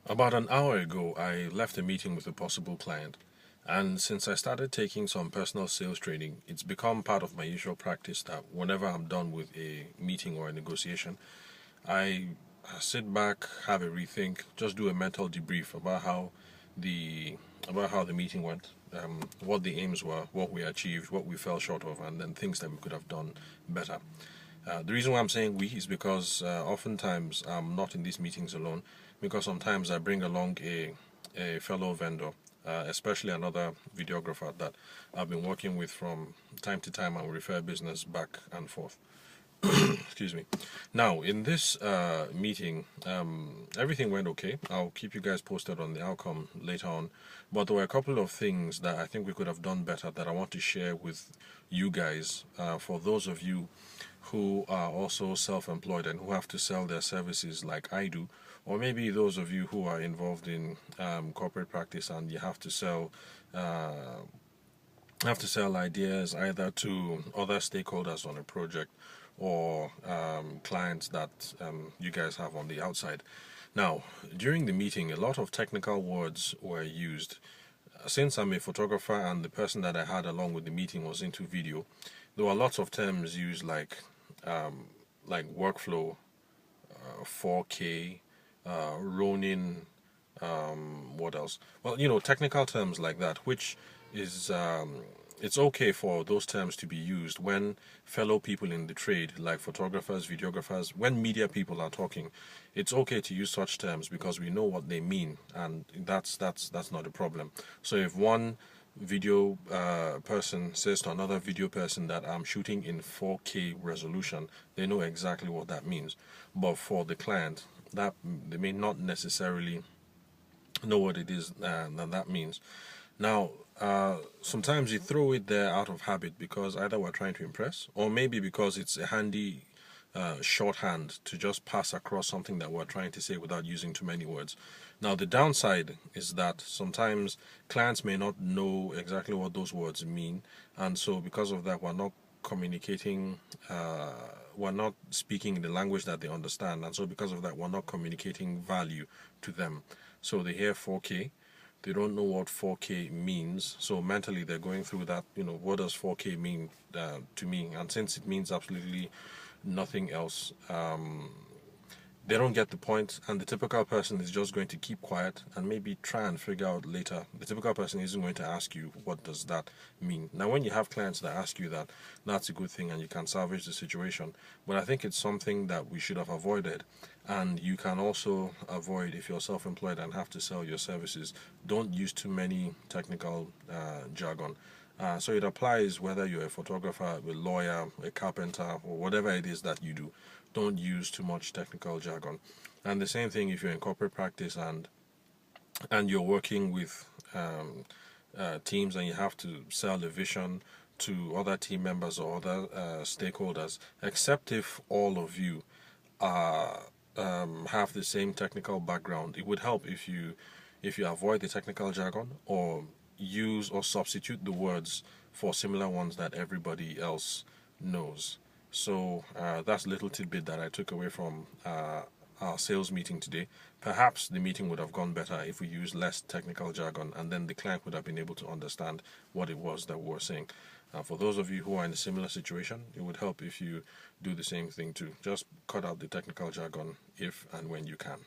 About an hour ago, I left a meeting with a possible client, and since I started taking some personal sales training, it's become part of my usual practice that whenever I'm done with a meeting or a negotiation, I sit back, have a rethink, just do a mental debrief the about how the meeting went, what the aims were, what we achieved, what we fell short of, and then things that we could have done better. The reason why I'm saying we is because oftentimes I'm not in these meetings alone, because sometimes I bring along a fellow vendor, especially another videographer that I've been working with from time to time, and we refer business back and forth. Excuse me. Now, in this meeting, everything went okay. I'll keep you guys posted on the outcome later on. But there were a couple of things that I think we could have done better that I want to share with you guys. For those of you who are also self-employed and who have to sell their services like I do, or maybe those of you who are involved in corporate practice and you uh, have to sell ideas either to other stakeholders on a project or clients that you guys have on the outside. Now, during the meeting, a lot of technical words were used. Since I'm a photographer and the person that I had along with the meeting was into video, there were lots of terms used like workflow, 4K, Ronin, what else? Well, technical terms like that, which is it's okay for those terms to be used when fellow people in the trade, like photographers, videographers, when media people are talking. It's okay to use such terms because we know what they mean, and that's not a problem. So if one video person says to another video person that I'm shooting in 4K resolution, they know exactly what that means. But for the client, that they may not necessarily know what it is that means. Now, sometimes you throw it there out of habit because either we're trying to impress, or maybe because it's a handy shorthand to just pass across something that we're trying to say without using too many words. Now, the downside is that sometimes clients may not know exactly what those words mean, and so because of that, communicating, we're not speaking in the language that they understand, and so because of that, we're not communicating value to them. So they hear 4K, they don't know what 4K means, so mentally they're going through that, what does 4K mean to me? And since it means absolutely nothing else, they don't get the point, and the typical person is just going to keep quiet and maybe try and figure out later. The typical person isn't going to ask you, what does that mean? Now, when you have clients that ask you that, that's a good thing and you can salvage the situation. But I think it's something that we should have avoided. And you can also avoid if you're self-employed and have to sell your services. Don't use too many technical jargon. So it applies whether you're a photographer, a lawyer, a carpenter, or whatever it is that you do. Don't use too much technical jargon. And the same thing if you're in corporate practice and you're working with teams and you have to sell a vision to other team members or other stakeholders, except if all of you are have the same technical background. It would help if you avoid the technical jargon or use or substitute the words for similar ones that everybody else knows. So that's a little tidbit that I took away from our sales meeting today. Perhaps the meeting would have gone better if we used less technical jargon, and then the client would have been able to understand what it was that we were saying. For those of you who are in a similar situation, it would help if you do the same thing too. Just cut out the technical jargon if and when you can.